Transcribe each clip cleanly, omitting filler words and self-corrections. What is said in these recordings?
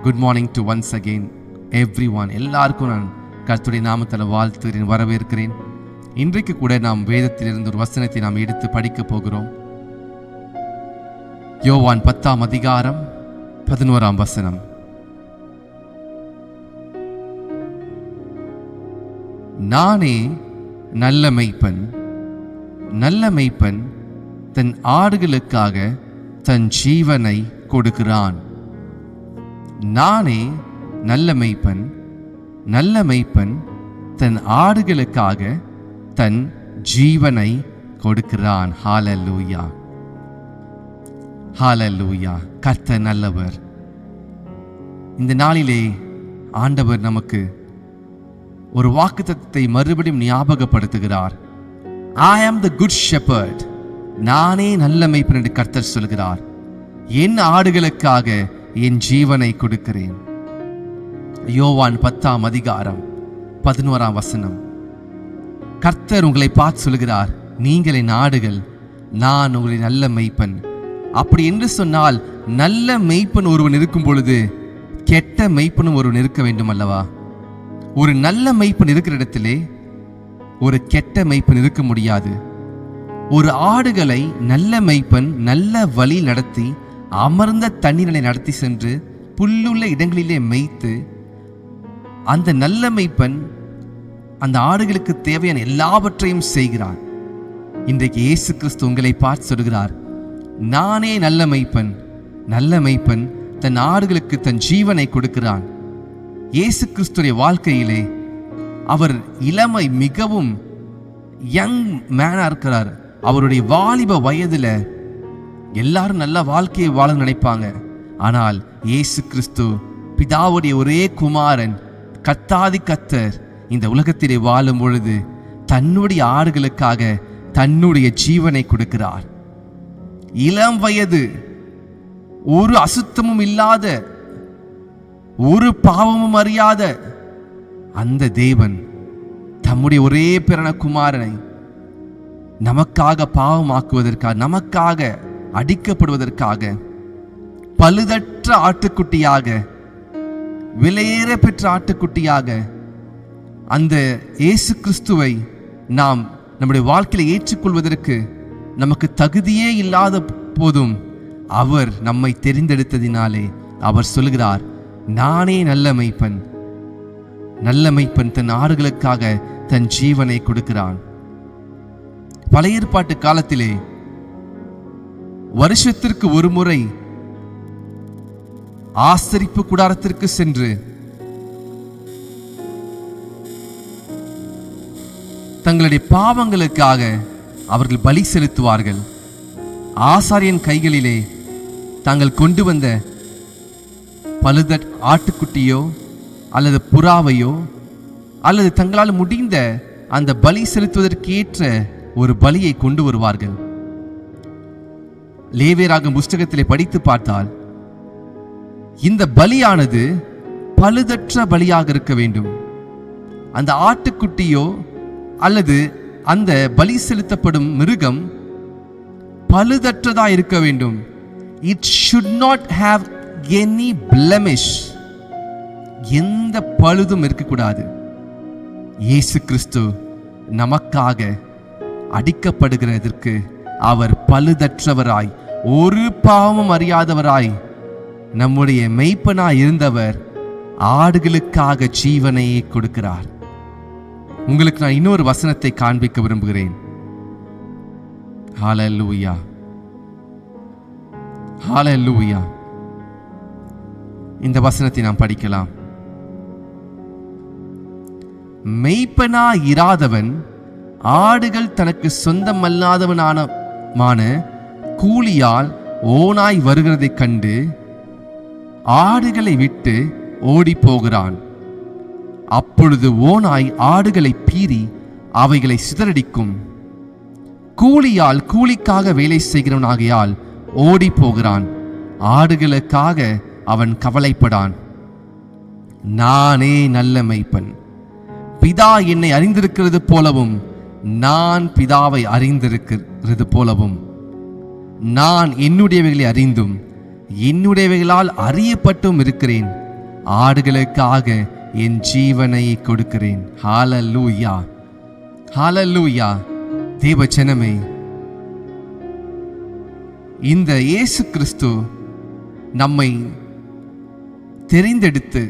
Good morning to once again every one. எல்லாருக்கும் நான் கர்த்தருடைய நாமத்தில் வாழ்த்துகிறேன், வரவேற்கிறேன். இன்றைக்கு கூட நாம் வேதத்திலிருந்து ஒரு வசனத்தை நாம் எடுத்து படிக்க போகிறோம். யோவான் 10ஆம் அதிகாரம் 11ஆம் வசனம். நானே நல்ல மேய்ப்பன், நல்ல மேய்ப்பன் தன் ஆடுகளுக்காக தன் ஜீவனை கொடுக்கிறான். நானே நல்ல மேய்ப்பன், நல்ல மேய்ப்பன் தன் ஆடுகளுக்காக தன் ஜீவனை கொடுக்கிறான். ஹல்லேலூயா, ஹல்லேலூயா. கர்த்தர் நல்லவர். இந்த நாளிலே ஆண்டவர் நமக்கு ஒரு வாக்குத்தத்தத்தை மறுபடியும் ஞாபகப்படுத்துகிறார். I am the good shepherd. நானே நல்ல மேய்ப்பன் என்று கர்த்தர் சொல்கிறார். என் ஆடுகளுக்காக என் ஜீவனை கொடுக்கிறேன். யோவான் 10ஆம் அதிகாரம் 11ஆம் வசனம். கர்த்தர் உங்களை பார்த்து சொல்கிறார், நீங்கள் என் ஆடுகள், நான் உங்களை நல்ல மேய்ப்பன். அப்படி என்று சொன்னால் நல்ல மேய்ப்பன் ஒருவன் இருக்கும் பொழுது கெட்ட மேய்ப்பனும் ஒருவன் இருக்க வேண்டும் அல்லவா? ஒரு நல்ல மேய்ப்பன் இருக்கிற இடத்திலே ஒரு கெட்ட மேய்ப்பன் இருக்க முடியாது. ஒரு ஆடுகளை நல்ல மேய்ப்பன் நல்ல வழி நடத்தி அமர்ந்த தண்ணீரை நடத்தி சென்று புல்லுள்ள இடங்களிலே மேய்த்து, அந்த நல்ல மேய்ப்பன் அந்த ஆடுகளுக்கு தேவையான எல்லாவற்றையும் செய்கிறார். இன்றைக்கு இயேசு கிறிஸ்து உங்களை பார்த்து சொல்கிறார், நானே நல்ல மேய்ப்பன், நல்ல மேய்ப்பன் தன் ஆடுகளுக்கு தன் ஜீவனை கொடுக்கிறான். இயேசு கிறிஸ்துடைய வாழ்க்கையிலே அவர் இளமை மிகவும் யங் மேனா இருக்கிறார். அவருடைய வாலிப வயதுல எல்லாரும் நல்ல வாழ்க்கையை வாழ நினைப்பாங்க. ஆனால் இயேசு கிறிஸ்து பிதாவுடைய ஒரே குமாரன், கர்த்தாதி கர்த்தர் இந்த உலகத்திலே வாழும் பொழுது தன்னுடைய ஆடுகளுக்காக தன்னுடைய ஜீவனை கொடுக்கிறார். இளம் வயது, ஒரு அசுத்தமும் இல்லாத, ஒரு பாவமும் அறியாத அந்த தேவன் தம்முடைய ஒரே பிறன குமாரனை நமக்காக பாவமாக்குவதற்காக, நமக்காக அடிக்கப்படுவதற்காக, பழுதற்ற ஆட்டுக்குட்டியாக, விலையேற பெற்ற ஆட்டுக்குட்டியாக அந்த இயேசு கிறிஸ்துவை நாம் நம்முடைய வாழ்க்கையில ஏற்றுக்கொள்வதற்கு நமக்கு தகுதியே இல்லாத போதும் அவர் நம்மை தெரிந்தெடுத்ததினாலே அவர் சொல்கிறார், நானே நல்ல மேய்ப்பன், நல்ல மேய்ப்பன் தன் ஆடுகளுக்காக தன் ஜீவனை கொடுக்கிறான். பழைய ஏற்பாட்டு காலத்திலே வருஷத்திற்கு ஒரு முறை ஆசரிப்பு கூடாரத்திற்கு சென்று தங்களுடைய பாவங்களுக்காக அவர்கள் பலி செலுத்துவார்கள். ஆசாரியன் கைகளிலே தாங்கள் கொண்டு வந்த பழுத ஆட்டுக்குட்டியோ அல்லது புறாவையோ அல்லது தங்களால் முடிந்த அந்த பலி செலுத்துவதற்கு ஏற்ற ஒரு பலியை கொண்டு வருவார்கள். லேவியராகமம் புஸ்தகத்திலே படித்து பார்த்தால் இந்த பலியானது பழுதற்ற பலியாக இருக்க வேண்டும். அந்த ஆட்டுக்குட்டியோ அல்லது அந்த பலி செலுத்தப்படும் மிருகம் பழுதற்றதா இருக்க வேண்டும். It should not have any blemish. எந்த பழுதும் இருக்கக்கூடாது. இயேசு கிறிஸ்து நமக்காக அடிக்கப்படுகிறதற்கு அவர் பழுதற்றவராய், ஒரு பாவமும் அறியாதவராய், நம்முடைய மெய்ப்பனாய் இருந்தவர் ஆடுகளுக்காக ஜீவனையே கொடுக்கிறார். உங்களுக்கு நான் இன்னொரு வசனத்தை காண்பிக்க விரும்புகிறேன். ஹல்லேலூயா, ஹல்லேலூயா. இந்த வசனத்தை நாம் படிக்கலாம். மெய்ப்பனா இராதவன் ஆடுகள் தனக்கு சொந்தமல்லாதவனான கூலியால் ஓனாய் வருகிறதை கண்டு ஆடுகளை விட்டு ஓடி போகிறான். அப்பொழுது ஓனாய் ஆடுகளை பீறி அவைகளை சிதறடிக்கும். கூலியால் கூலிக்காக வேலை செய்கிறவனாகையால் ஓடி போகிறான். ஆடுகளுக்காக அவன் கவலைப்படான். நானே நல்ல மேய்ப்பன், பிதா என்னை அறிந்திருக்கிறது போலவும் நான் பிதாவை அறிந்திருக்கிறது போலவும் நான் என்னுடையவைகளை அறிந்தும் என்னுடையவைகளால் அறியப்பட்டும் இருக்கிறேன். ஆடுகளுக்காக என் ஜீவனை கொடுக்கிறேன். ஹல்லேலூயா, ஹல்லேலூயா. தேவஜனமே, இந்த இயேசு கிறிஸ்து நம்மை தெரிந்தெடுத்து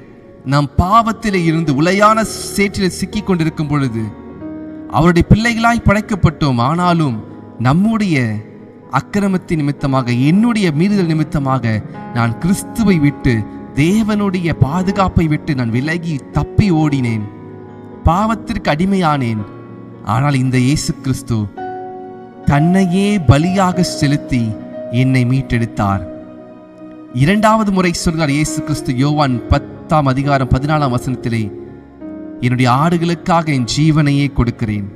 நம் பாவத்திலே இருந்து உளையான சேற்றில் சிக்கிக் கொண்டிருக்கும் பொழுது அவருடைய பிள்ளைகளாய் படைக்கப்பட்டோம். ஆனாலும் நம்முடைய அக்கிரமத்தின் நிமித்தமாக, என்னுடைய மீறுதல் நிமித்தமாக நான் கிறிஸ்துவை விட்டு, தேவனுடைய பாதுகாப்பை விட்டு நான் விலகி தப்பி ஓடினேன், பாவத்திற்கு அடிமையானேன். ஆனால் இந்த இயேசு கிறிஸ்து தன்னையே பலியாக செலுத்தி என்னை மீட்டெடுத்தார். இரண்டாவது முறை சொல்கிறார் இயேசு கிறிஸ்து யோவான் 10:14 என்னுடைய ஆடுகளுக்காக என் ஜீவனையே கொடுக்கிறேன்.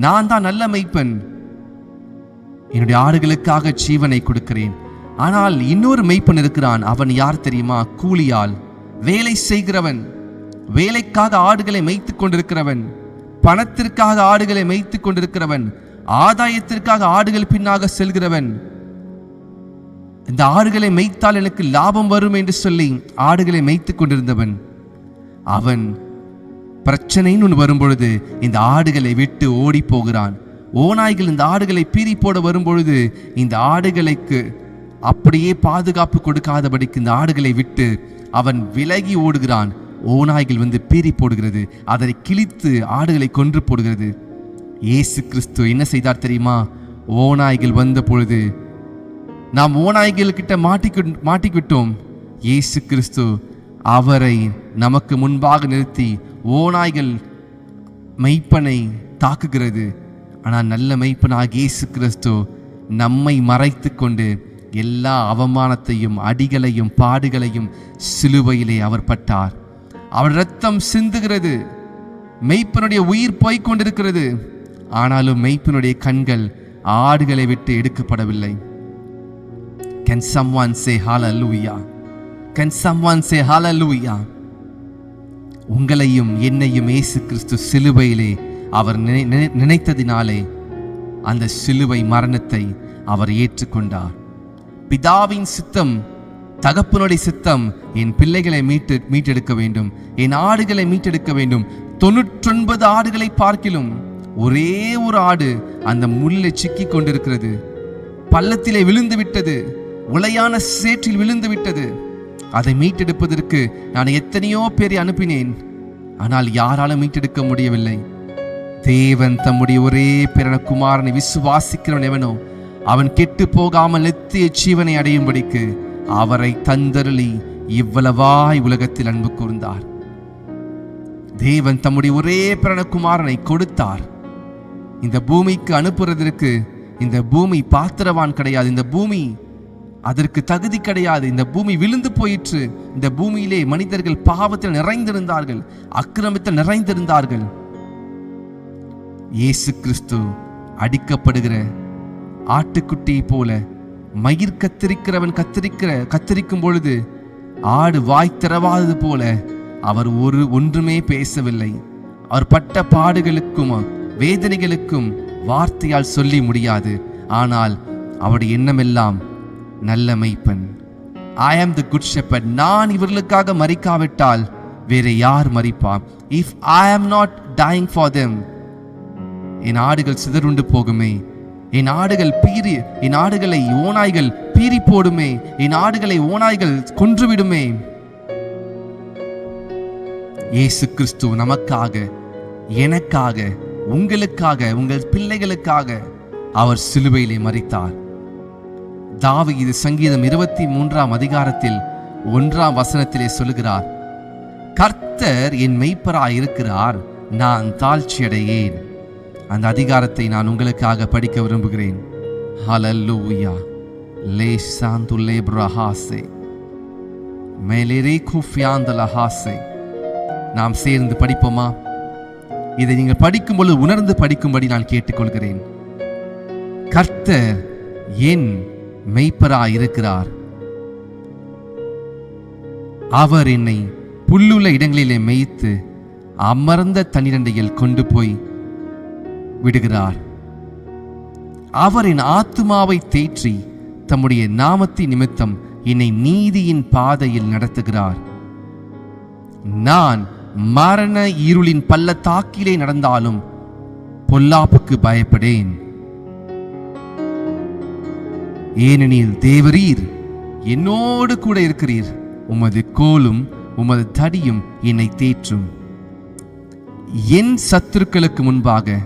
நான் தான் நல்ல மேய்ப்பன், என்னுடைய ஆடுகளுக்காக ஜீவனை கொடுக்கிறேன். ஆனால் இன்னொரு மேய்ப்பன் இருக்கிறான். அவன் யார் தெரியுமா? கூலியால், வேலை செய்கிறவன், வேலைக்காக ஆடுகளை மேய்த்துக் கொண்டிருக்கிறவன், பணத்திற்காக ஆடுகளை மேய்த்துக் கொண்டிருக்கிறவன், ஆதாயத்திற்காக ஆடுகள் பின்னாக செல்கிறவன். இந்த ஆடுகளை மேய்த்தால் எனக்கு லாபம் வரும் என்று சொல்லி ஆடுகளை மேய்த்துக் கொண்டிருந்தவன். அவன் பிரச்சனைன்னு வரும்பொழுது இந்த ஆடுகளை விட்டு ஓடி போகிறான். ஓநாய்கள் இந்த ஆடுகளை பீறி போட வரும்பொழுது இந்த ஆடுகளுக்கு அப்படியே பாதுகாப்பு கொடுக்காதபடிக்கு இந்த ஆடுகளை விட்டு அவன் விலகி ஓடுகிறான். ஓநாய்கள் வந்து பீறி போடுகிறது, அதை கிழித்து ஆடுகளை கொன்று போடுகிறது. இயேசு கிறிஸ்து என்ன செய்தார் தெரியுமா? ஓநாய்கள் வந்த பொழுது நாம் ஓநாய்கள் கிட்ட மாட்டிக்கிட்டோம். இயேசு கிறிஸ்து அவரை நமக்கு முன்பாக நிறுத்தி, ஓநாய்கள் மெய்ப்பனை தாக்குகிறது, ஆனால் நல்ல மெய்ப்பனாக இயேசு கிறிஸ்து நம்மை மறைத்து கொண்டு எல்லா அவமானத்தையும், அடிகளையும், பாடுகளையும் சிலுவையிலே அவர் பட்டார். அவர் இரத்தம் சிந்துகிறது, மெய்ப்பனுடைய உயிர் போய்கொண்டிருக்கிறது. ஆனாலும் மெய்ப்பனுடைய கண்கள் ஆடுகளை விட்டு எடுக்கப்படவில்லை. Can someone say hallelujah? Can someone say hallelujah? உங்களையும் என்னையும் இயேசு கிறிஸ்து சிலுவையிலே அவர் நினைத்ததினாலே அந்த சிலுவை மரணத்தை அவர் ஏற்றுக்கொண்டார். பிதாவின் சித்தம், தகப்பனுடைய சித்தம், என் பிள்ளைகளை மீட்டெடுக்க வேண்டும், என் ஆடுகளை மீட்டெடுக்க வேண்டும். 99 ஆடுகளை பார்க்கிலும் ஒரே ஒரு ஆடு அந்த முள்ளை சிக்கி கொண்டிருக்கிறது, பள்ளத்திலே விழுந்து விட்டது, உளையான சேற்றில் விழுந்து விட்டது. அதை மீட்டெடுப்பதற்கு நான் எத்தனையோ பேரை அனுப்பினேன், ஆனால் யாராலும் மீட்டெடுக்க முடியவில்லை. தேவன் தம்முடைய ஒரே பிறன குமாரனை விசுவாசிக்கிறவன் எவனோ அவன் கெட்டு போகாமல் நித்திய ஜீவனை அடையும்படிக்கு அவரை தந்தருளி இவ்வளவாய் உலகத்தில் அன்பு கூர்ந்தார். தேவன் தம்முடைய ஒரே பிறன குமாரனை கொடுத்தார். இந்த பூமிக்கு அனுப்புறதற்கு இந்த பூமி பாத்திரவான் கிடையாது, இந்த பூமி அதற்கு தகுதி கிடையாது. இந்த பூமி விழுந்து போயிற்று. இந்த பூமியிலே மனிதர்கள் பாவத்தில் நிறைந்திருந்தார்கள், அக்கிரமத்தில் நிறைந்திருந்தார்கள். இயேசு கிறிஸ்து அடிக்கப்படுகிற ஆட்டுக்குட்டியை போல, மயிர் கத்தரிக்கும் பொழுது ஆடு வாய் திறவாதது போல அவர் ஒன்றுமே பேசவில்லை. அவர் பட்ட பாடுகளுக்கும் வேதனைகளுக்கும் வார்த்தையால் சொல்லி முடியாது. ஆனால் அவருடைய எண்ணமெல்லாம் நல்ல மெய்ப்பன். I am the good shepherd. நான் இவர்களுக்காக மரிக்காவிட்டால் வேற யார் மரிப்பார்? If I am not dying for them, என் ஆடுகள் சிதறுண்டு போகுமே, என் ஆடுகளை ஓநாய்கள் பீறி போடுமே, என் ஆடுகளை ஓநாய்கள் கொன்றுவிடுமே. இயேசு கிறிஸ்து நமக்காக, எனக்காக, உங்களுக்காக, உங்கள் பிள்ளைகளுக்காக அவர் சிலுவையிலே மரித்தார். தாவீது சங்கீதம் 23 1 சொல்லுகிறார், கர்த்தர் என் மெய்ப்பராய் இருக்கிறார், நான் தாழ்ச்சியடையேன். அந்த அதிகாரத்தை நான் உங்களுக்காக படிக்க விரும்புகிறேன். ஹல்லேலூயா. லேசாந்துலே பிரஹாசே மேலேரே குஃபியாந்தலஹாசே. நாம் சேர்ந்து படிப்போமா? இதை நீங்கள் படிக்கும்போது உணர்ந்து படிக்கும்படி நான் கேட்டுக்கொள்கிறேன். கர்த்தர் என் மெய்ப்பராய் இருக்கிறார், அவர் என்னை புல்லுள்ள இடங்களிலே மேய்த்து அமர்ந்த தண்ணீரண்டையில் கொண்டு போய் விடுகிறார். அவர் என் ஆத்துமாவை தேற்றி தம்முடைய நாமத்தின் நிமித்தம் என்னை நீதியின் பாதையில் நடத்துகிறார். நான் மரண இருளின் பள்ளத்தாக்கிலே நடந்தாலும் பொல்லாப்புக்கு பயப்படேன். ஏனெனில் தேவரீர் என்னோடு கூட இருக்கிறீர். உமது கோலும் உமது தடியும் என்னை தேற்றும். என் சத்துருக்களுக்கு முன்பாக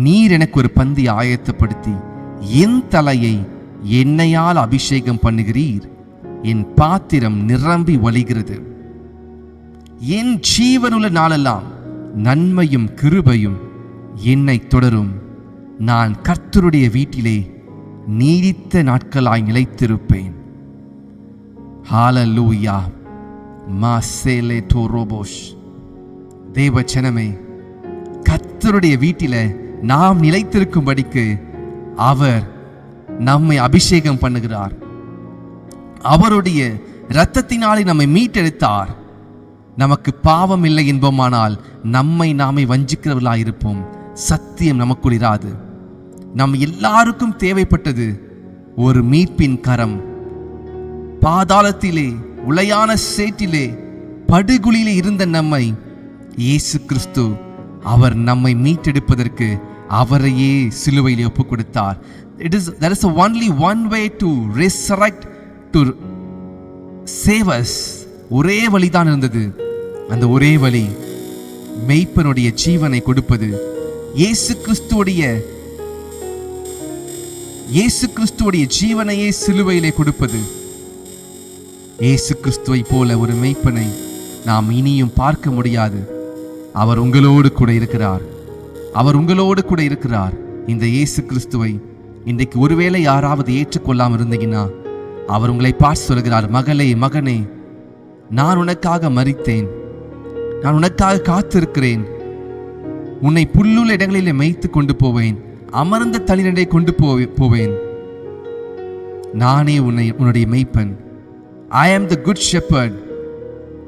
நீர் எனக்கு ஒரு பந்தி ஆயத்தப்படுத்தி என் தலையை எண்ணெயால் அபிஷேகம் பண்ணுகிறீர். என் பாத்திரம் நிரம்பி வழிகிறது. என் ஜீவனுள்ள நாளெல்லாம் நன்மையும் கிருபையும் என்னை தொடரும். நான் கர்த்தருடைய வீட்டிலே நீடித்த நாட்களாய் நிலைத்திருப்பேன். ஹalleluya. மாசேலே டோரோபோஷ். தேவச்சனமே, கர்த்தருடைய வீட்டில நாம் நிலைத்திருக்கும்படிக்கு அவர் நம்மை அபிஷேகம் பண்ணுகிறார். அவருடைய இரத்தத்தினாலே நம்மை மீட்டெடுத்தார். நமக்கு பாவம் இல்லை என்போமானால் நம்மை நாமே வஞ்சிக்கிறவர்களாயிருப்போம். சத்தியம் நமக்குள் இராது. நம் எல்லாருக்கும் தேவைப்பட்டது ஒரு மீட்பின் கரம். பாதாளத்திலே, உளையான சேற்றிலே, படுகுழியிலே இருந்த நம்மை இயேசு கிறிஸ்து அவர் நம்மை மீட்டெடுப்பதற்கு அவரையே சிலுவையிலே ஒப்புக் கொடுத்தார். There is only one way to resurrect, to save us. ஒரே வழிதான் இருந்தது. அந்த ஒரே வழி மெய்ப்பனுடைய ஜீவனை கொடுப்பது. இயேசு கிறிஸ்துவுடைய ஜீவனையே சிலுவையிலே கொடுப்பது. இயேசு கிறிஸ்துவை போல ஒரு மெய்ப்பனை நாம் இனியும் பார்க்க முடியாது. அவர் உங்களோடு கூட இருக்கிறார். அவர் உங்களோடு கூட இருக்கிறார். இந்த இயேசு கிறிஸ்துவை இன்றைக்கு ஒருவேளை யாராவது ஏற்றுக்கொள்ளாமல் இருந்தீங்கன்னா அவர் உங்களை பார்த்து சொல்கிறார், மகளே, மகனே, நான் உனக்காக மரித்தேன். நான் உனக்காக காத்திருக்கிறேன். உன்னை புல்லுள்ள இடங்களிலே மேய்த்து கொண்டு போவேன். அமர்ந்த தளிரண்டை கொண்டு போவேன். நானே உன்னுடைய மெய்ப்பன். I am the good shepherd.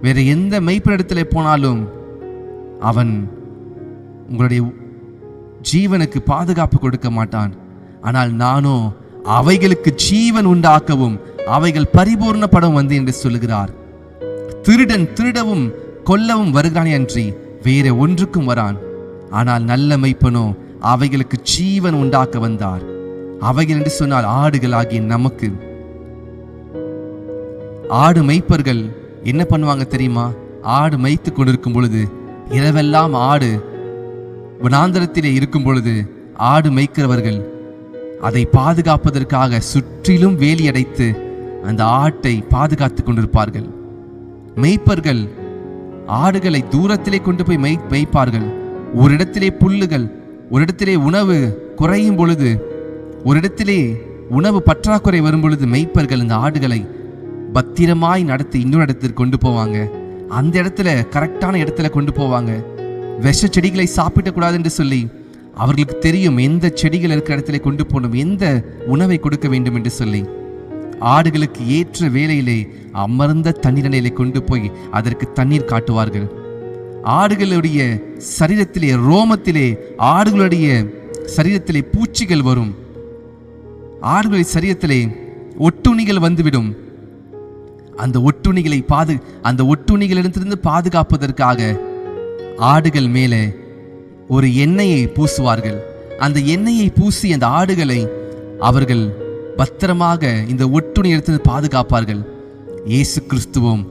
வேற எந்த மெய்ப்பனிடத்திலே போனாலும் அவன் உங்களுடைய ஜீவனுக்கு பாதுகாப்பு கொடுக்க மாட்டான். ஆனால் நானோ அவைகளுக்கு ஜீவன் உண்டாக்கவும் அவைகள் பரிபூர்ணப்படவும் வந்தேன் என்று சொல்லுகிறார். திருடன் திருடவும் கொல்லவும் வருகிறானே அன்றி வேற ஒன்றுக்கும் வரான். ஆனால் நல்ல மெய்ப்பனோ அவைகளுக்கு ஜீவன் உண்டாக்க வந்தார். அவைகள் என்று சொன்னால் ஆடுகளாகிய நமக்கு. ஆடு மெய்ப்பர்கள் என்ன பண்ணுவாங்க தெரியுமா? ஆடு மேய்த்து கொண்டிருக்கும் பொழுது, இரவெல்லாம் ஆடு வனாந்தரத்திலே இருக்கும் பொழுது ஆடு மேய்க்கிறவர்கள் அதை பாதுகாப்பதற்காக சுற்றிலும் வேலி அடைத்து அந்த ஆட்டை பாதுகாத்து கொண்டிருப்பார்கள். மேய்ப்பர்கள் ஆடுகளை தூரத்திலே கொண்டு போய் மேய்ப்பார்கள். ஒரு இடத்திலே புல்லுகள், ஒரு இடத்திலே உணவு குறையும் பொழுது, ஒரு இடத்திலே உணவு பற்றாக்குறை வரும் பொழுது மேய்ப்பர்கள் இந்த ஆடுகளை பத்திரமாய் நடத்தி இன்னொரு இடத்திற்கு கொண்டு போவாங்க. அந்த இடத்துல கரெக்டான இடத்துல கொண்டு போவாங்க. விஷ செடிகளை சாப்பிடக்கூடாது என்று சொல்லி அவர்களுக்கு தெரியும் எந்த செடிகள் இருக்கிற இடத்துல கொண்டு போகணும், எந்த உணவை கொடுக்க வேண்டும் என்று சொல்லி. ஆடுகளுக்கு ஏற்ற வேளையிலே அமர்ந்த தண்ணீரிலே கொண்டு போய் அதற்கு தண்ணீர் காட்டுவார்கள். ஆடுகளுடைய சரீரத்திலே, ரோமத்திலே, ஆடுகளுடைய சரீரத்திலே பூச்சிகள் வரும். ஆடுகளுடைய சரீரத்திலே ஒட்டுண்ணிகள் வந்துவிடும். அந்த ஒட்டுண்ணிகளிடத்திலிருந்து பாதுகாப்பதற்காக ஆடுகள் மேலே ஒரு எண்ணெயை பூசுவார்கள். அந்த எண்ணெயை பூசி அந்த ஆடுகளை அவர்கள் பத்திரமாக இந்த ஒட்டுண்ணியிடத்திலிருந்து பாதுகாப்பார்கள். இயேசு கிறிஸ்துவும்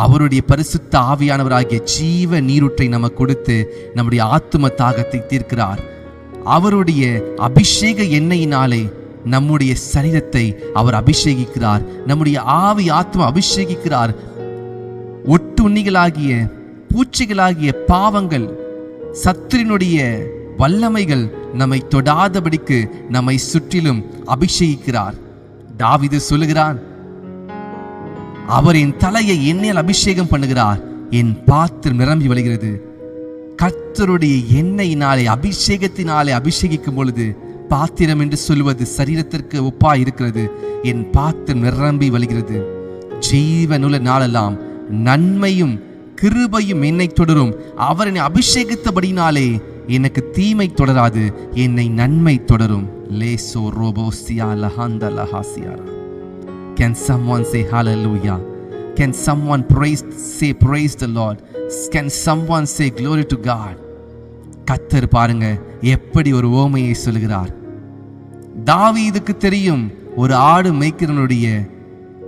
அவருடைய பரிசுத்த ஆவியானவராகிய ஜீவ நீரூற்றை நமக்கு கொடுத்து நம்முடைய ஆத்தும தாகத்தை தீர்க்கிறார். அவருடைய அபிஷேக எண்ணெயினாலே நம்முடைய சரீரத்தை அவர் அபிஷேகிக்கிறார். நம்முடைய ஆவி ஆத்மா அபிஷேகிக்கிறார். ஒட்டுண்ணிகளாகிய பூச்சிகளாகிய பாவங்கள், சத்துருவினுடைய வல்லமைகள் நம்மை தொடாதபடிக்கு நம்மை சுற்றிலும் அபிஷேகிக்கிறார். தாவீது சொல்லுகிறான், அவர் என் தலையை எண்ணெயால் அபிஷேகம் பண்ணுகிறார், என் பாத்திரம் நிரம்பி வழிகிறது. கர்த்தருடைய எண்ணெயினாலே, அபிஷேகத்தினாலே அபிஷேகிக்கும் பொழுது பாத்திரம் என்று சொல்வது சரீரத்திற்கு ஒப்பா இருக்கிறது. என் பாத்திரம் நிரம்பி வழிகிறது. ஜீவனுள்ள நாளெல்லாம் நன்மையும் கிருபையும் என்னை தொடரும். அவர் என்னை அபிஷேகித்தபடினாலே எனக்கு தீமை தொடராது, என்னை நன்மை தொடரும். Lasso ரோபோசியா லஹாந்த லஹாசியாரா. Can someone say hallelujah? Can someone say praise the Lord? Can someone say glory to God? கர்த்தர் பாருங்க எப்படி ஒரு ஓமையை சொல்கிறார். தாவீதுக்கு தெரியும் ஒரு ஆடு மேய்க்கிறவனுடைய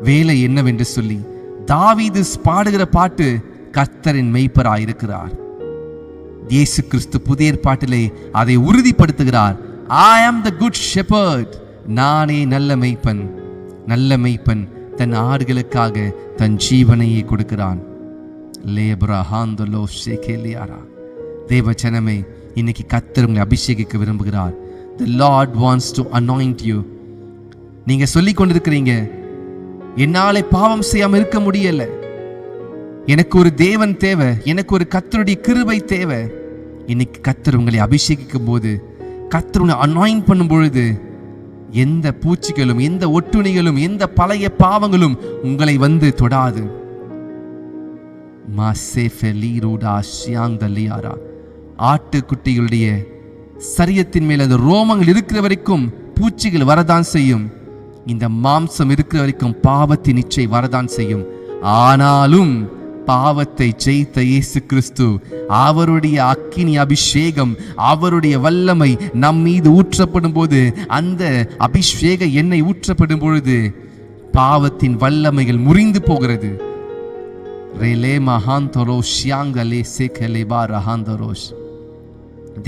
வேலை என்னவென்று சொல்லி. தாவீது பாடுகிற பாட்டு கர்த்தரின் மேய்ப்பராய் இருக்கிறார். இயேசு கிறிஸ்து புதிய ஏற்பாட்டிலே அதை உறுதிப்படுத்துகிறார். I am the good shepherd. நானே நல்ல மேய்ப்பன். நல்ல மேய்ப்பன் தன் ஆடுகளுக்காக தன் ஜீவனையே கொடுக்கிறான். தேவ ஜனமே, இன்னைக்கு கர்த்தர் உங்களை அபிஷேகிக்க விரும்புகிறார். The Lord wants to anoint you. நீங்க சொல்லிக் கொண்டிருக்கிறீங்க, என்னாலே பாவம் செய்யாம இருக்க முடியல, எனக்கு ஒரு தேவன் தேவை, எனக்கு ஒரு கர்த்தருடைய கிருபை தேவை. இன்னைக்கு கர்த்தர் உங்களை அபிஷேகிக்கும் போது, கர்த்தர் உங்களை அனாயிண்ட் பண்ணும் பொழுது, எந்த பூச்சிகளும் எந்த ஒட்டுணிகளும் எந்த பழைய பாவங்களும் உங்களை வந்து தொடாது. ஆட்டுக்குட்டிகளுடைய சரீரத்தின் மேல் அந்த ரோமங்கள் இருக்கிற வரைக்கும் பூச்சிகள் வரதான் செய்யும். இந்த மாம்சம் இருக்கிற வரைக்கும் பாவத்தின் இச்சை வரதான் செய்யும். ஆனாலும் பாவத்தை ஜெயித்த இயேசு கிறிஸ்து, அவருடைய அக்கினி அபிஷேகம், அவருடைய வல்லமை நம் மீது ஊற்றப்படும் போது, அந்த அபிஷேக எண்ணெய் ஊற்றப்படும் பொழுது பாவத்தின் வல்லமைகள் முறிந்து போகிறது.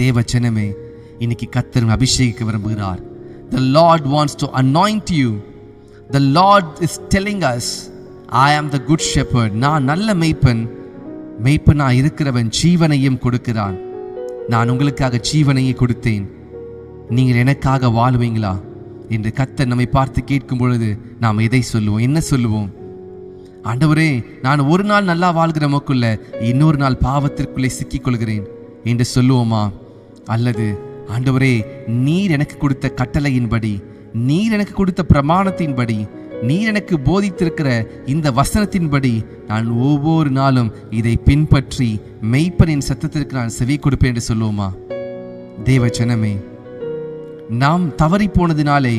தேவ ஜனமே, இன்னைக்கு கர்த்தர் அபிஷேகிக்க விரும்புகிறார். The Lord wants to anoint you. The Lord is telling us, I am the good shepherd. நான் நல்ல மேய்ப்பன். மேய்ப்பனா இருக்கிறவன் ஜீவனையும் கொடுக்கிறான். நான் உங்களுக்காக ஜீவனையே கொடுத்தேன், நீங்கள் எனக்காக வாழ்வீங்களா என்று கர்த்தர் நம்மை பார்த்து கேட்கும் பொழுது நாம் எதை சொல்லுவோம்? என்ன சொல்லுவோம்? ஆண்டவரே, நான் ஒரு நாள் நல்லா வாழ்கிற மக்குள்ள இன்னொரு நாள் பாவத்திற்குள்ளே சிக்கிக் கொள்கிறேன் என்று சொல்லுவோமா? அல்லது ஆண்டவரே, நீர் எனக்கு கொடுத்த கட்டளையின்படி, நீர் எனக்கு கொடுத்த பிரமாணத்தின்படி, நீர் எனக்கு போதித்திருக்கிற இந்த வசனத்தின்படி நான் ஒவ்வொரு நாளும் இதை பின்பற்றி மெய்ப்பனின் சத்தத்திற்கு நான் செவி கொடுப்பேன் என்று சொல்லுவோமா? தேவ ஜனமே, நாம் தவறி போனதினாலே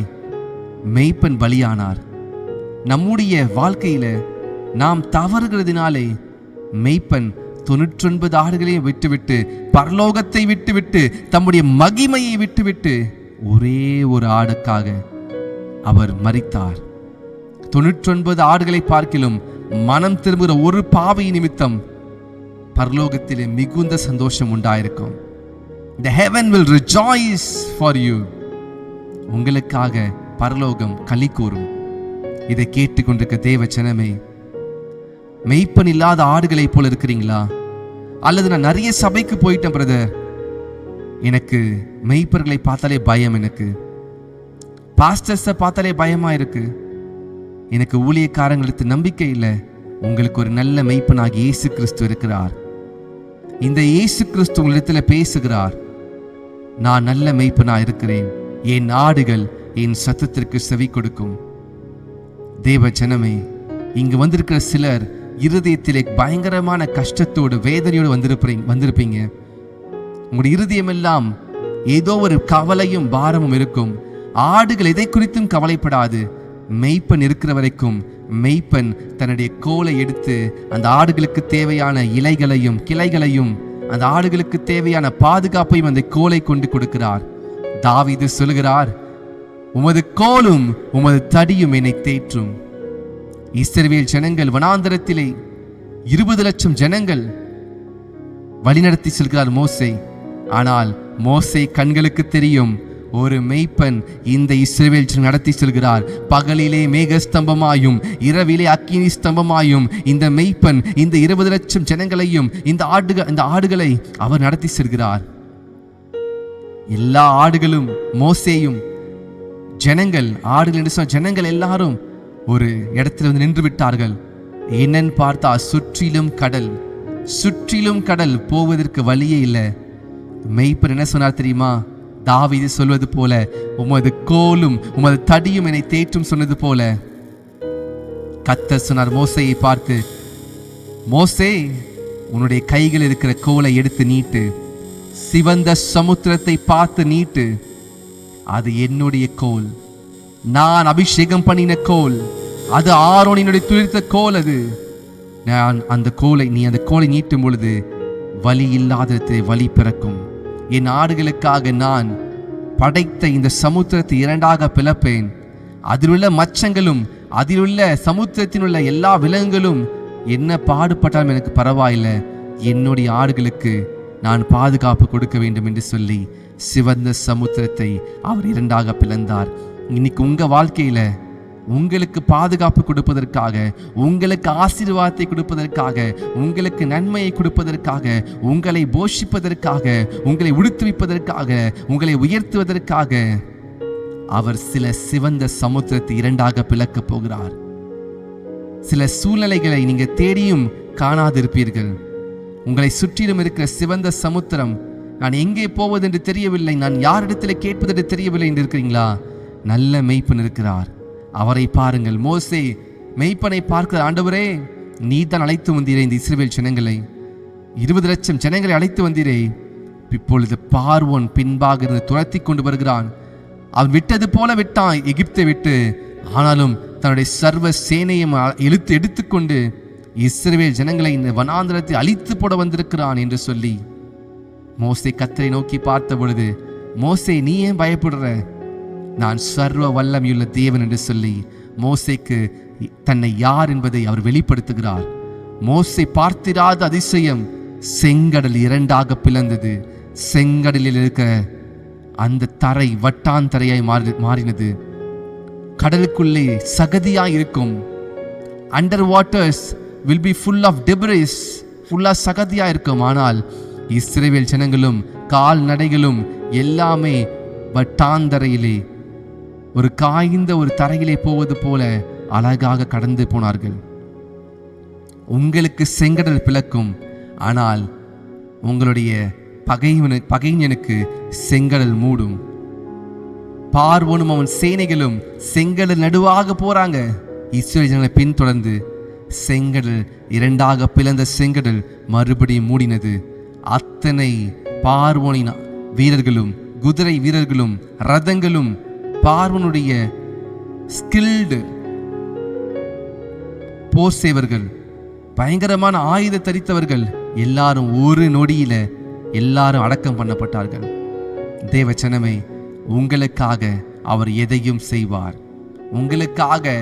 மெய்ப்பன் பலியானார். நம்முடைய வாழ்க்கையில நாம் தவறுகிறதினாலே மெய்ப்பன் 99 ஆடுகளையும் விட்டுவிட்டு, பரலோகத்தை விட்டுவிட்டு, தம்முடைய மகிமையை விட்டுவிட்டு ஒரே ஒரு ஆடுக்காக அவர் மரித்தார். 99 ஆடுகளை பார்க்கிலும் மனம் திரும்புகிற ஒரு பாவி நிமித்தம் பரலோகத்திலே மிகுந்த சந்தோஷம் உண்டாயிருக்கும். The heaven will rejoice for you. உங்களுக்காக பரலோகம் களி கூறும். இதை கேட்டுக்கொண்டிருக்க தேவ ஜனமே, மெய்ப்பன் இல்லாத ஆடுகளை போல இருக்கிறீங்களா? அல்லது நான் நிறைய சபைக்கு போயிட்டேன் பிரதர், எனக்கு மெய்ப்பர்களை பார்த்தாலே பயம், எனக்கு பாஸ்டர்ஸை பார்த்தாலே பயமா இருக்கு, எனக்கு ஊழியக்காரங்களுக்கு நம்பிக்கை இல்லை. உங்களுக்கு ஒரு நல்ல மெய்ப்பனாகி இயேசு கிறிஸ்து இருக்கிறார். இந்த இயேசு கிறிஸ்து உங்களிடத்தில் பேசுகிறார். நான் நல்ல மெய்ப்பனா இருக்கிறேன், என் ஆடுகள் என் சத்தத்திற்கு செவி கொடுக்கும். தேவ ஜனமே, இங்கு வந்திருக்கிற சிலர் இருதயத்திலே பயங்கரமான கஷ்டத்தோடு வேதனையோடு வந்திருப்பீங்க. உங்களுடைய இருதயம் எல்லாம் ஏதோ ஒரு கவலையும் பாரமும் இருக்கும். ஆடுகள் எதை குறித்தும் கவலைப்படாது. மெய்ப்பன் இருக்கிற வரைக்கும் மெய்ப்பன் தன்னுடைய கோலை எடுத்து அந்த ஆடுகளுக்கு தேவையான இலைகளையும் கிளைகளையும், அந்த ஆடுகளுக்கு தேவையான பாதுகாப்பையும் அந்த கோலை கொண்டு கொடுக்கிறார். தாவீது சொல்கிறார், உமது கோலும் உமது தடியும் என்னை தேற்றும். இஸ்ரவேல் ஜனங்கள் வனாந்தரத்திலே 20 லட்சம் ஜனங்கள் வழிநடத்தி செல்கிறார் மோசே. ஆனால் மோசே கண்களுக்கு தெரியும், ஒரு மெய்ப்பன் இந்த இஸ்ரவேல் நடத்தி செல்கிறார். பகலிலே மேகஸ்தம்பமாயும் இரவிலே அக்கினி ஸ்தம்பமாயும் இந்த மெய்ப்பன் இந்த 20 லட்சம் ஜனங்களையும் இந்த ஆடுகளை அவர் நடத்தி செல்கிறார். எல்லா ஆடுகளும் மோசேயும் ஜனங்கள், ஆடுகள் என்று சொன்ன ஜனங்கள் எல்லாரும் ஒரு இடத்துல வந்து நின்று விட்டார்கள். என்னன்னு பார்த்தா சுற்றிலும் கடல், சுற்றிலும் கடல், போவதற்கு வழியே இல்லை. மெய்ப்பன் என்ன சொன்னார் தெரியுமா? தாவீது சொல்வது போல, உமது கோலும் உமது தடியும் என்னை தேற்றும் சொன்னது போல கர்த்தர் சொன்னார் மோசேயை பார்த்து, மோசே, உன்னுடைய கையில் இருக்கிற கோலை எடுத்து நீட்டு, சிவந்த சமுத்திரத்தை பார்த்து நீட்டு. அது என்னுடைய கோல், நான் அபிஷேகம் பண்ணின கோல், அது ஆரோனினுடைய துளிர்த்த கோல். அது நீ அந்த கோலை நீட்டும் பொழுது வலி இல்லாதது வலி பிறக்கும். என் ஆடுகளுக்காக நான் படைத்த இந்த சமுத்திரத்தை இரண்டாக பிளப்பேன். அதிலுள்ள மச்சங்களும் அதிலுள்ள சமுத்திரத்தில் உள்ள எல்லா விலங்குகளும் என்ன பாடுபட்டாலும் எனக்கு பரவாயில்லை, என்னுடைய ஆடுகளுக்கு நான் பாதுகாப்பு கொடுக்க வேண்டும் என்று சொல்லி சிவந்த சமுத்திரத்தை அவர் இரண்டாக பிளந்தார். இன்னைக்கு உங்க வாழ்க்கையில உங்களுக்கு பாதுகாப்பு கொடுப்பதற்காக, உங்களுக்கு ஆசீர்வாதத்தை கொடுப்பதற்காக, உங்களுக்கு நன்மையை கொடுப்பதற்காக, உங்களை போஷிப்பதற்காக, உங்களை உடுத்துவிப்பதற்காக, உங்களை உயர்த்துவதற்காக அவர் சில சிவந்த சமுத்திரத்தை இரண்டாக பிளக்கப் போகிறார். சில சூழ்நிலைகளை நீங்க தேடியும் காணாதிருப்பீர்கள். உங்களை சுற்றிலும் இருக்கிற சிவந்த சமுத்திரம், நான் எங்கே போவது என்று தெரியவில்லை, நான் யாரிடத்தில் கேட்பது என்று தெரியவில்லை என்று இருக்கிறீங்களா? நல்ல மெய்ப்பன் இருக்கிறார், அவரை பாருங்கள். மோசே மெய்ப்பனை பார்க்கிற, ஆண்டவரே நீ தான் அழைத்து வந்தீரே இந்த இஸ்ரவேல் ஜனங்களை, 20 லட்சம் ஜனங்களை அழைத்து வந்தீரே, இப்பொழுது பார்வோன் பின்பாக இருந்து துரத்தி கொண்டு வருகிறான். அவன் விட்டது போல விட்டான் எகிப்தை விட்டு, ஆனாலும் தன்னுடைய சர்வ சேனையும் எடுத்துக்கொண்டு இஸ்ரவேல் ஜனங்களை இந்த வனாந்திரத்தை அழித்து போட வந்திருக்கிறான் என்று சொல்லி மோசே கர்த்தரை நோக்கி பார்த்த பொழுது, மோசே நீ ஏன் பயப்படுற, நான் சர்வ வல்லமையுள்ள தேவன் என்று சொல்லி மோசேக்கு தன்னை யார் என்பதை அவர் வெளிப்படுத்துகிறார். மோசே பார்த்திராத அதிசயம், செங்கடல் இரண்டாக பிளந்தது. செங்கடலில் இருக்க அந்த தரை வட்டாந்தரையாய் மாறினது. கடலுக்குள்ளே சகதியாய் இருக்கும். Under waters will be full of debris, ஃபுல்லா சகதியா இருக்கும். ஆனால் இஸ்ரவேல் ஜனங்களும் கால்நடைகளும் எல்லாமே வட்டாந்தரையிலே ஒரு காய்ந்த ஒரு தரையிலே போவது போல அழகாக கடந்து போனார்கள். உங்களுக்கு செங்கடல் பிளக்கும், ஆனால் உங்களுடைய பகைஞனுக்கு செங்கடல் மூடும். பார்வோனும் அவன் சேனைகளும் செங்கடல் நடுவாக போறாங்க. இஸ்ரவேல் ஜனங்களை பின்தொடர்ந்து செங்கடல் இரண்டாக பிளந்த செங்கடல் மறுபடியும் மூடினது. அத்தனை பார்வோனின் வீரர்களும் குதிரை வீரர்களும் ரதங்களும் பார்வோனுடைய ஸ்கில்டு போர் சேவர்கள், பயங்கரமான ஆயுத தரித்தவர்கள் எல்லாரும் ஒரு நொடியில எல்லாரும் அடக்கம் பண்ணப்பட்டார்கள். தேவச்சனமே, உங்களுக்காக அவர் எதையும் செய்வார். உங்களுக்காக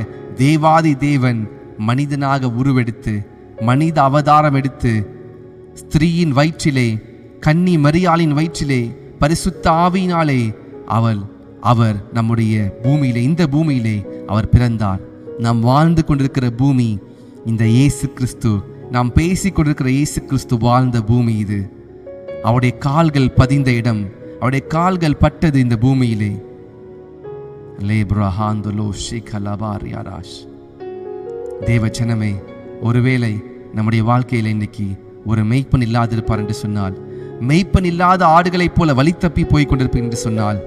தேவாதி தேவன் மனிதனாக உருவெடுத்து மனித அவதாரம் எடுத்து ஸ்திரீயின் வயிற்றிலே, கன்னி மரியாளின் வயிற்றிலே பரிசுத்த ஆவியினாலே அவர் நம்முடைய பூமியிலே, இந்த பூமியிலே அவர் பிறந்தார். நாம் வாழ்ந்து கொண்டிருக்கிற பூமி இந்த இயேசு கிறிஸ்து, நாம் பேசிக் கொண்டிருக்கிற இயேசு கிறிஸ்து வாழ்ந்த பூமி இது. அவருடைய கால்கள் பதிந்த இடம், அவருடைய கால்கள் பட்டது இந்த பூமியிலே. தேவச்சனமே, ஒருவேளை நம்முடைய வாழ்க்கையில் இன்னைக்கு ஒரு மெய்ப்பன் இல்லாதிருப்பார் என்று சொன்னால், மெய்ப்பன் இல்லாத ஆடுகளைப் போல வழி தப்பி போய் கொண்டிருப்பேன் என்று சொன்னால்,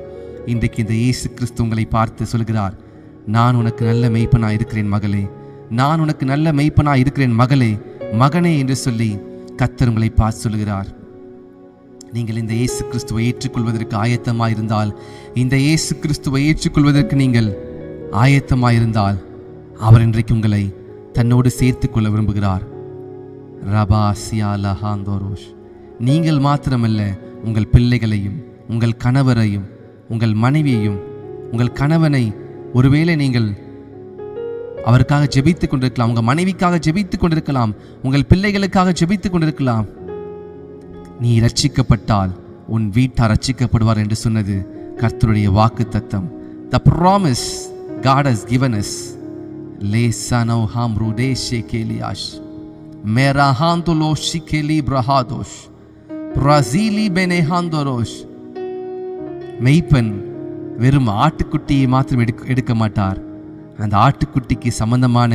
இன்றைக்கு இந்த இயேசு கிறிஸ்து உங்களை பார்த்து சொல்கிறார், நான் உனக்கு நல்ல மெய்ப்பனாய் இருக்கிறேன் மகளே, நான் உனக்கு நல்ல மெய்ப்பனாய் இருக்கிறேன் மகளே, மகனே என்று சொல்லி கர்த்தர் உங்களை பார்த்து சொல்கிறார். நீங்கள் இந்த இயேசு கிறிஸ்துவை ஏற்றுக்கொள்வதற்கு ஆயத்தமாயிருந்தால், இந்த இயேசு கிறிஸ்துவை ஏற்றுக்கொள்வதற்கு நீங்கள் ஆயத்தமாயிருந்தால், அவர் இன்றைக்கு உங்களை தன்னோடு சேர்த்து கொள்ள விரும்புகிறார். ரபாசியாலஹாந்தோரோஷ். நீங்கள் மாத்திரமல்ல, உங்கள் பிள்ளைகளையும், உங்கள் கணவரையும், உங்கள் மனைவியையும், உங்கள் கணவனை ஒருவேளை நீங்கள் அவருக்காக ஜெபித்துக் கொண்டிருக்கலாம், உங்கள் மனைவிக்காக ஜெபித்துக் கொண்டிருக்கலாம், உங்கள் பிள்ளைகளுக்காக ஜெபித்துக் கொண்டிருக்கலாம். நீ ரட்சிக்கப்பட்டால் உன் வீட்டார் ரட்சிக்கப்படுவார் என்று சொன்னது கர்த்தருடைய வாக்கு தத்தம். The promise God has given us. Lesano hamrude shekeliash merahandolo shikeli brahadosh brazili benehandorosh. மெய்ப்பன் வெறும் ஆட்டுக்குட்டியை மாத்திரம் எடுக்க மாட்டார். அந்த ஆட்டுக்குட்டிக்கு சம்பந்தமான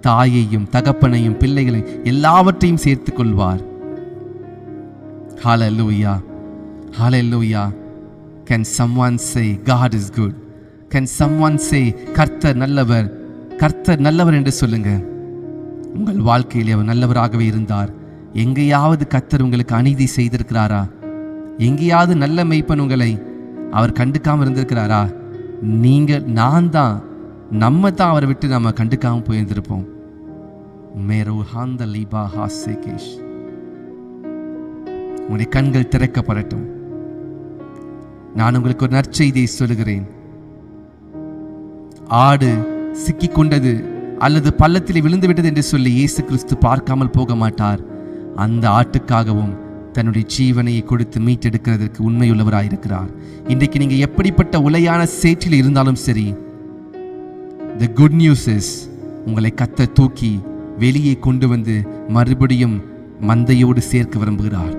தாயையும் தகப்பனையும் பிள்ளைகளையும் எல்லாவற்றையும் சேர்த்து கொள்வார். Hallelujah. Hallelujah. Can someone say God is good? Can someone say கர்த்தர் நல்லவர், கர்த்தர் நல்லவர் என்று சொல்லுங்க. உங்கள் வாழ்க்கையில் அவர் நல்லவராகவே இருந்தார். எங்கேயாவது கர்த்தர் உங்களுக்கு அநீதி செய்திருக்கிறாரா? எங்கேயாவது நல்ல மெய்ப்பன் உங்களை அவர் கண்டுக்காம இருந்திருக்கிறாரா? நம்ம தான் அவரை விட்டு நம்ம கண்டுக்காம போயிருந்திருப்போம். மேரோஹாந்த லிபா ஹாசேகேஷ். உங்களுடைய கண்கள் திறக்கப்படட்டும். நான் உங்களுக்கு ஒரு நற்செய்தியை சொல்லுகிறேன். ஆடு சிக்கிக் கொண்டது அல்லது பள்ளத்தில் விழுந்து விட்டது என்று சொல்லி இயேசு கிறிஸ்து பார்க்காமல் போக மாட்டார். அந்த ஆட்டுக்காகவும் தன்னுடைய ஜீவனையை கொடுத்து மீட்டெடுக்கிறதற்கு உண்மையுள்ளவராயிருக்கிறார். இன்றைக்கு நீங்க எப்படிப்பட்ட உலையான சேற்றில் இருந்தாலும் சரி, the good news is உங்களை கர்த்தர் தூக்கி வெளியே கொண்டு வந்து மறுபடியும் மந்தையோடு சேர்க்க விரும்புகிறார்.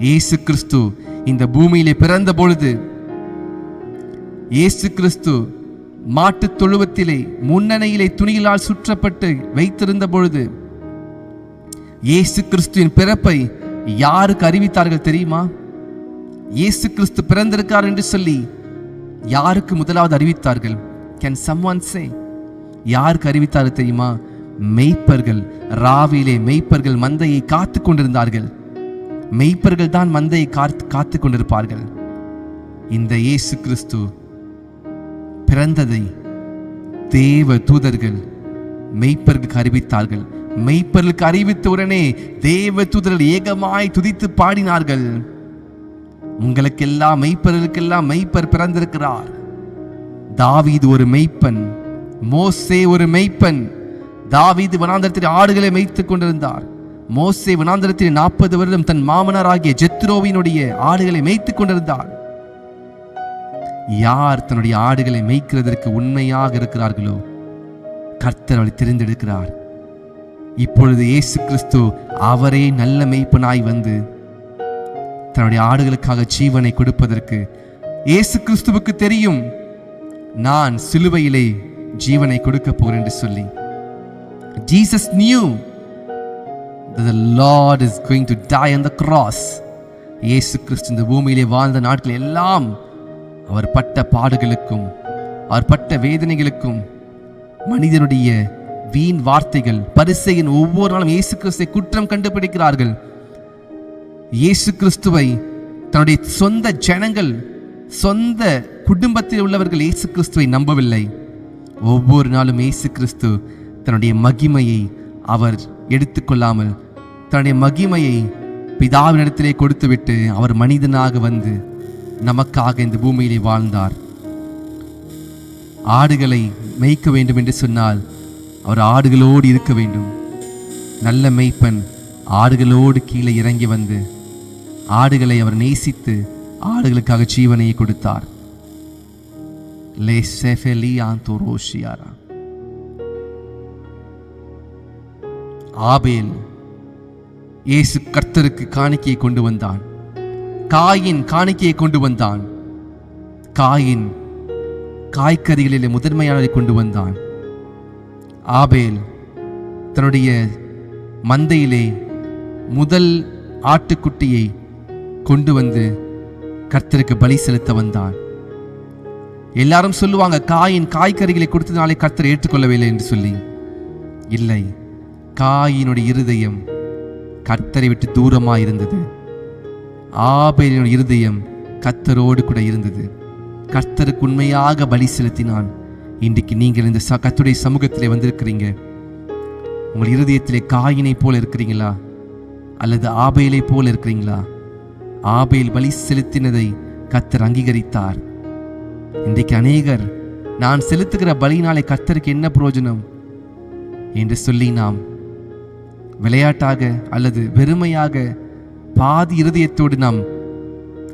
இயேசு கிறிஸ்து இந்த பூமியிலே பிறந்த பொழுது, இயேசு கிறிஸ்து மாட்டு தொழுவத்திலே முன்னணையிலே துணிகளால் சுற்றப்பட்டு வைத்திருந்த பொழுது, இயேசு கிறிஸ்துவின் பிறப்பை யாருக்கு அறிவித்தார்கள் தெரியுமா? இயேசு கிறிஸ்து பிறந்திருக்கார் என்று சொல்லி யாருக்கு முதலாவது அறிவித்தார்கள்? Can someone say? யாருக்கு அறிவித்தார்கள் தெரியுமா? மெய்ப்பர்கள். ராவிலே மெய்ப்பர்கள் மந்தையை காத்து கொண்டிருந்தார்கள். மெய்ப்பர்கள் தான் மந்தையை காத்து கொண்டிருப்பார்கள். இந்த இயேசு கிறிஸ்து பிறந்ததை தேவ தூதர்கள் மெய்ப்பர்களுக்கு அறிவித்தார்கள். மெய்ப்பர்களுக்கு அறிவித்த உடனே தேவ தூதர்கள் ஏகமாய் துதித்து பாடினார்கள். உங்களுக்கெல்லாம் மெய்ப்பர்களுக்கெல்லாம் மெய்ப்பர் பிறந்திருக்கிறார். தாவீது ஒரு மெய்ப்பன், மோசே ஒரு மெய்ப்பன். தாவீது வனாந்தரத்தில் ஆடுகளை மேய்த்துக் கொண்டிருந்தார். மோசே வனாந்தரத்தில் 40 வருடம் தன் மாமனாராகிய ஜெத்ரோவினுடைய ஆடுகளை மேய்த்துக் கொண்டிருந்தார். யார் தன்னுடைய ஆடுகளை மேய்க்கிறதற்கு உண்மையாக இருக்கிறார்களோ கர்த்தர் அவளை தெரிந்தெடுக்கிறார். இப்பொழுது இயேசு கிறிஸ்து அவரே நல்ல மெய்ப்பனாய் வந்து தன்னுடைய ஆடுகளுக்காக ஜீவனை கொடுப்பதற்கு இயேசு கிறிஸ்துவுக்கு தெரியும், நான் சிலுவையிலே ஜீவனை கொடுக்க போகிறேன் என்று சொல்லி. Jesus knew that the Lord is going to die on the cross. இயேசு கிறிஸ்து இந்த பூமியிலே வாழ்ந்த நாட்கள் எல்லாம் அவர் பட்ட பாடுகளுக்கும் அவர் பட்ட வேதனைகளுக்கும், மனிதனுடைய வீண் வார்த்தைகள், பரிசேயன் ஒவ்வொரு நாளும் இயேசு கிறிஸ்துவை குற்றம் கண்டுபிடிக்கிறார்கள். இயேசு கிறிஸ்துவை தன்னுடைய சொந்த ஜனங்கள், சொந்த குடும்பத்தில் உள்ளவர்கள் இயேசு கிறிஸ்துவை நம்பவில்லை. ஒவ்வொரு நாளும் இயேசு கிறிஸ்து தன்னுடைய மகிமையை அவர் எடுத்துக்கொள்ளாமல் தன்னுடைய மகிமையை பிதாவினிடத்திலே கொடுத்துவிட்டு அவர் மனிதனாக வந்து நமக்காக இந்த பூமியிலே வாழ்ந்தார். ஆடுகளை மேய்க்க வேண்டும் என்று சொன்னால் அவர் ஆடுகளோடு இருக்க வேண்டும். நல்ல மேய்ப்பன் ஆடுகளோடு கீழே இறங்கி வந்து ஆடுகளை அவர் நேசித்து ஆடுகளுக்காக ஜீவனையை கொடுத்தார். ஆபேல் இயேசு கர்த்தருக்கு காணிக்கையை கொண்டு வந்தான். காயின் காணிக்கையை கொண்டு வந்தான். காயின் காய்கறிகளிலே முதன்மையானதை கொண்டு வந்தான். ஆபேல் தன்னுடைய மந்தையிலே முதல் ஆட்டுக்குட்டியை கொண்டு வந்து கர்த்தருக்கு பலி செலுத்த வந்தான். எல்லாரும் சொல்லுவாங்க, காயின் காய்கறிகளை கொடுத்ததுனாலே கர்த்தர் ஏற்றுக்கொள்ளவில்லை என்று சொல்லி. இல்லை, காயினுடைய இருதயம் கர்த்தரை விட்டு தூரமாக இருந்தது. ஆபேலினுடைய இருதயம் கர்த்தரோடு கூட இருந்தது. கர்த்தருக்கு உண்மையாக பலி செலுத்தினான். இன்றைக்கு நீங்கள் இந்த கர்த்தருடைய சமூகத்திலே வந்திருக்கிறீங்க. உங்கள் இருதயத்திலே காயினை போல இருக்கிறீங்களா அல்லது ஆபேலை போல இருக்கிறீங்களா? ஆபேல் பலி செலுத்தினதை கர்த்தர் அங்கீகரித்தார். இன்றைக்கு அநேகர், நான் செலுத்துகிற பலியினாலே கர்த்தருக்கு என்ன பிரயோஜனம் என்று சொல்லி நாம் விளையாட்டாக அல்லது வெறுமையாக பாதி இருதயத்தோடு நாம்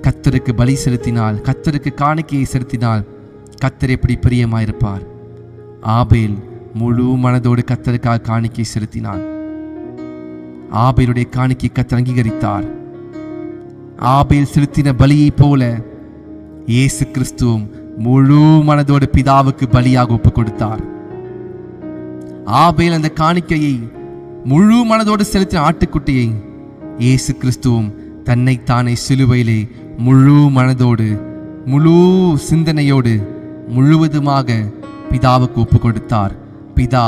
கர்த்தருக்கு பலி செலுத்தினால், கர்த்தருக்கு காணிக்கையை செலுத்தினால் கர்த்தர் எப்படி பிரியமாயிருப்பார்? ஆபேல் முழு மனதோடு கர்த்தருக்காக காணிக்கை செலுத்தினான். ஆபேலுடைய காணிக்கை கர்த்தர் அங்கீகரித்தார். ஆபேல் செலுத்தின பலியை போல இயேசு கிறிஸ்துவும் முழு மனதோடு பிதாவுக்கு பலியாக ஒப்புக் கொடுத்தார். ஆபேல் அந்த காணிக்கையை முழு மனதோடு செலுத்தின ஆட்டுக்குட்டியை இயேசு கிறிஸ்துவும் தன்னைத்தானே சிலுவையிலே முழு மனதோடு முழு சிந்தனையோடு முழுவதுமாக பிதாவுக்கு ஒப்பு கொடுத்தார். பிதா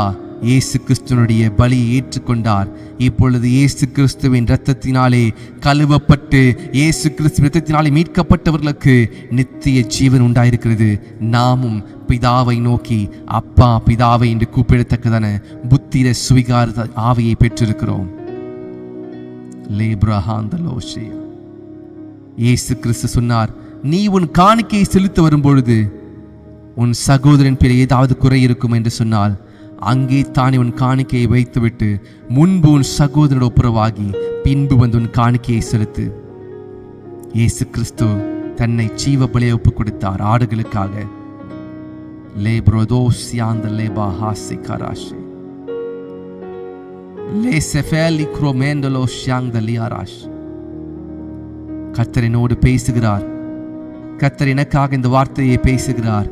இயேசு கிறிஸ்துவனுடைய பலியை ஏற்றுக்கொண்டார். இப்பொழுது இயேசு கிறிஸ்துவின் இரத்தத்தினாலே கழுவப்பட்டு இயேசு கிறிஸ்துவின் இரத்தத்தினாலே மீட்கப்பட்டவர்களுக்கு நித்திய ஜீவன் உண்டாயிருக்கிறது. நாமும் பிதாவை நோக்கி அப்பா பிதாவை என்று கூப்பிடத்தக்கதான புத்திர சுவிகார ஆவியை பெற்றிருக்கிறோம். இயேசு கிறிஸ்து சொன்னார், நீ உன் காணிக்கையை செலுத்த வரும்பொழுது உன் சகோதரன் பேரில் ஏதாவது குறை இருக்கும் என்று சொன்னால் அங்கே தானே உன் காணிக்கையை வைத்துவிட்டு முன்பு உன் சகோதரனோடு ஒப்புரவாகி பின்பு வந்து உன் காணிக்கையை செலுத்து. இயேசு கிறிஸ்து தன்னை ஜீவ பலியை ஒப்புக் கொடுத்தார் ஆடுகளுக்காக. கர்த்தர் என்னோடு பேசுகிறார். கர்த்தர் எனக்காக இந்த வார்த்தையை பேசுகிறார்.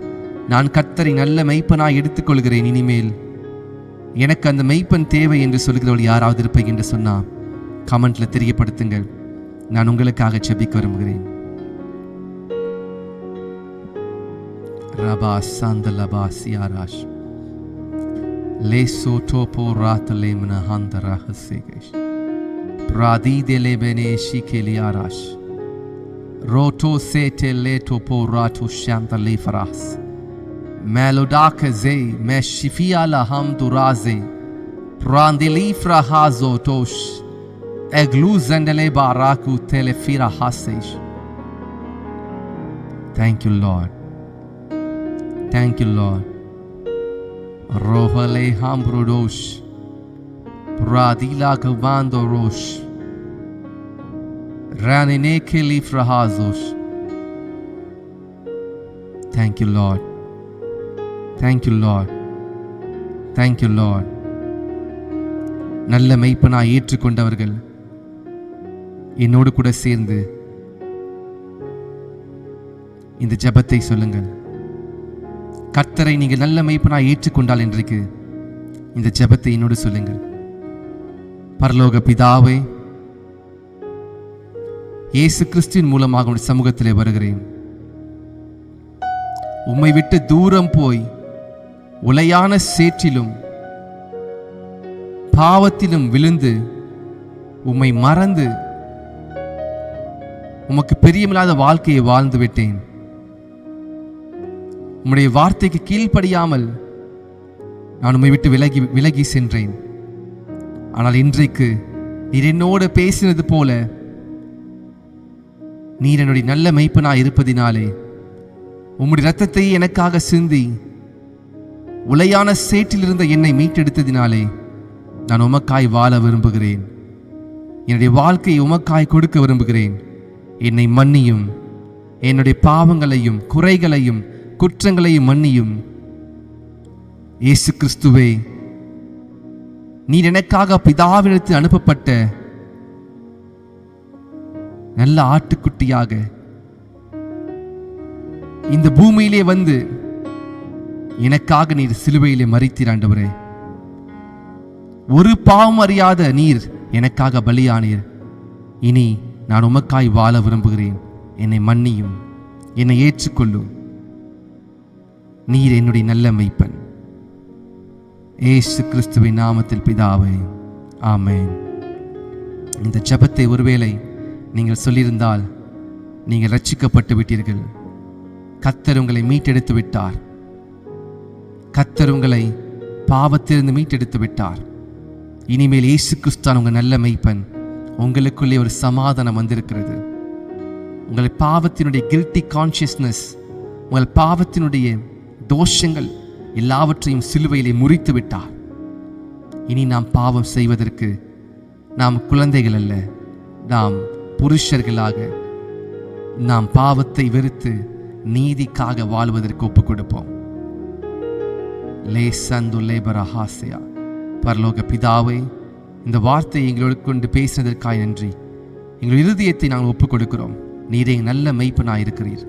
நான் கர்த்தரை நல்ல மெய்ப்பனாய் எடுத்துக்கொள்கிறேன். இனிமேல் எனக்கு அந்த மெய்ப்பன் தேவை என்று சொல்கிறவள் யாராவது இருப்பீங்க என்று சொன்னா கமெண்ட்ல தெரியப்படுத்துங்கள். நான் உங்களுக்காக ஜெபிக்க விரும்புகிறேன். ரபா சந்தலபா சியாராஷ் லேசோ டோபோ ராத்தலேமன ஹந்தரஹசேகேஷ் பிராதீதேலேபனே ஷிகேலியாராஷ் ரோட்டோ சேட்டே லேட்டோபோ ராட்டோ ஷாந்தலே ஃபராஸ் Melodakaze meshifia la hamduraze prandelifra hazo tosh egluzendele baraku telefira hasesh. Thank you Lord, thank you Lord. Rohale hambrudosh pradila gavando rosh ranene kelifra hazosh. Thank you Lord, thank you Lord, thank you Lord. நல்ல மெய்ப்பனாய் ஏற்றுக்கொண்டவர்கள் என்னோடு கூட சேர்ந்து இந்த ஜெபத்தை சொல்லுங்கள். கர்த்தரை நீங்கள் நல்ல மெய்ப்பனாய் ஏற்றுக்கொண்டால் இன்றைக்கு இந்த ஜெபத்தை என்னோடு சொல்லுங்கள். பரலோக பிதாவே, இயேசு கிறிஸ்துவின் மூலமாக உடைய சமூகத்திலே வருகிறேன். உம்மை விட்டு தூரம் போய் உளையான சேற்றிலும் பாவத்திலும் விழுந்து உம்மை மறந்து உமக்கு பிரியமில்லாத வாழ்க்கையை வாழ்ந்து விட்டேன். உம்முடைய வார்த்தைக்கு கீழ்ப்படியாமல் நான் உம்மை விட்டு விலகி சென்றேன். ஆனால் இன்றைக்கு நீர் என்னோடு பேசினது போல நீர் என்னுடைய நல்ல மெய்ப்பனாய் இருப்பதினாலே உம்முடைய இரத்தத்தை எனக்காக சிந்தி உளையான சேற்றில் இருந்த என்னை மீட்டெடுத்ததினாலே நான் உமக்காய் வாழ விரும்புகிறேன். என்னுடைய வாழ்க்கையை உமக்காய் கொடுக்க விரும்புகிறேன். என்னை மன்னியும், என்னுடைய பாவங்களையும் குறைகளையும் குற்றங்களையும் மன்னியும். இயேசு கிறிஸ்துவே, நீர் எனக்காக பிதாவினிடத்தில் அனுப்பப்பட்ட நல்ல ஆட்டுக்குட்டியாக இந்த பூமியிலே வந்து எனக்காக நீர் சிலுவையிலே மரித்தீர். ஆண்டவரே, ஒரு பாவம் அறியாத நீர் எனக்காக பலியானீர். இனி நான் உமக்காய் வாழ விரும்புகிறேன். என்னை மன்னியும், என்னை ஏற்றுக்கொள்ளும். நீர் என்னுடைய நல்ல மெய்ப்பன். இயேசு கிறிஸ்துவின் நாமத்தில் பிதாவே, ஆமென். இந்த ஜெபத்தை ஒருவேளை நீங்கள் சொல்லியிருந்தால் நீங்கள் ரட்சிக்கப்பட்டு விட்டீர்கள். கர்த்தர் உங்களை மீட்டெடுத்து விட்டார். கர்த்தர் உங்களை பாவத்திலிருந்து மீட்டெடுத்து விட்டார். இனிமேல் இயேசு கிறிஸ்தான் உங்கள் நல்ல மெய்ப்பன். உங்களுக்குள்ளே ஒரு சமாதானம் வந்திருக்கிறது. உங்கள் பாவத்தினுடைய கில்ட்டி கான்சியஸ்னஸ், உங்கள் பாவத்தினுடைய தோஷங்கள் எல்லாவற்றையும் சிலுவையிலே முறித்து விட்டார். இனி நாம் பாவம் செய்வதற்கு நாம் குழந்தைகள் அல்ல, நாம் புருஷர்களாக நாம் பாவத்தை வெறுத்து நீதிக்காக வாழ்வதற்கு ஒப்புக் கொடுப்போம். பரலோக பிதாவே, இந்த வார்த்தையை எங்களோடு கொண்டு பேசினதற்காய் நன்றி. எங்கள் இருதயத்தை நாங்கள் ஒப்புக் கொடுக்கிறோம். நீரே நல்ல மெய்ப்பனாய் இருக்கிறீர்.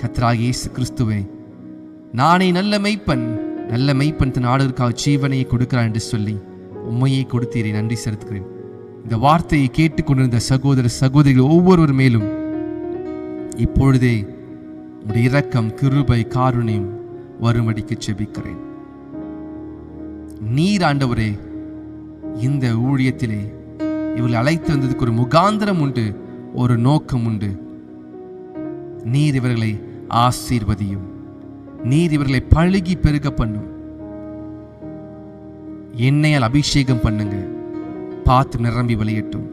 கர்த்தராகிய இயேசு கிறிஸ்துவே, நானே நல்ல மெய்ப்பன், நல்ல மெய்ப்பன் தன் ஆடுகளுக்காக ஜீவனையை கொடுக்கிறான் என்று சொல்லி உண்மையை கொடுத்தீரே, நன்றி செலுத்துகிறேன். இந்த வார்த்தையை கேட்டுக்கொண்டிருந்த சகோதர சகோதரிகள் ஒவ்வொருவர் மேலும் இப்பொழுதே உடைய இரக்கம், கிருபை, காருண்யம் வரும்படிக்கு ஜெபிக்கிறேன். நீர் ஆண்டவரே இந்த ஊழியத்திலே இவர்களை அழைத்து வந்ததுக்கு ஒரு முகாந்திரம் உண்டு, ஒரு நோக்கம் உண்டு. நீர் இவர்களை ஆசீர்வதியும், நீர் இவர்களை பழுகி பெருக பண்ணும். எண்ணெயால் அபிஷேகம் பண்ணுங்க, பாத்திரம் நிரம்பி விளையட்டும்.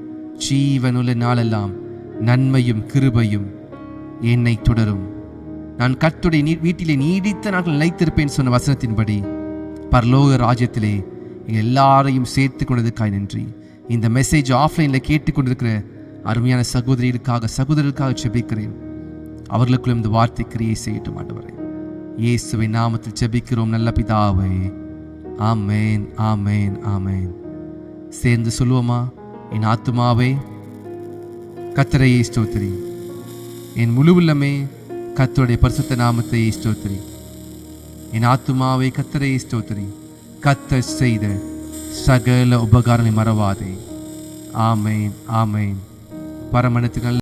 ஜீவனுள்ள நாளெல்லாம் நன்மையும் கிருபையும் என்னை தொடரும். நான் கர்த்தருடைய வீட்டிலே நீடித்த நாட்கள் நிலைத்திருப்பேன் சொன்ன வசனத்தின்படி பரலோக ராஜ்யத்திலே எல்லாரையும் சேர்த்து கொண்டதுக்காய் நன்றி. இந்த மெசேஜ் ஆஃப்லைனில் கேட்டுக்கொண்டிருக்கிற அருமையான சகோதரர்களுக்காக ஜெபிக்கிறேன். அவர்களுக்குள்ள இந்த வார்த்தை கிரியை செய்யட்டும் ஆண்டவரே. இயேசுவின் நாமத்தில் ஜெபிக்கிறோம் நல்ல பிதாவே, ஆமேன் ஆமேன் ஆமேன். சேர்ந்து சொல்லுவோமா? என் ஆத்துமாவே கர்த்தரையே ஸ்தோத்திரி, என் முழு உள்ளமே கர்த்தருடைய பரிசுத்த நாமத்தை ஸ்தோத்திரி. என் ஆத்துமாவே கர்த்தரையே ஸ்தோத்திரி, கர்த்தர் செய்த சகல உபகாரங்களை மறவாதே. ஆமேன் ஆமேன். பரமனத்துக்கு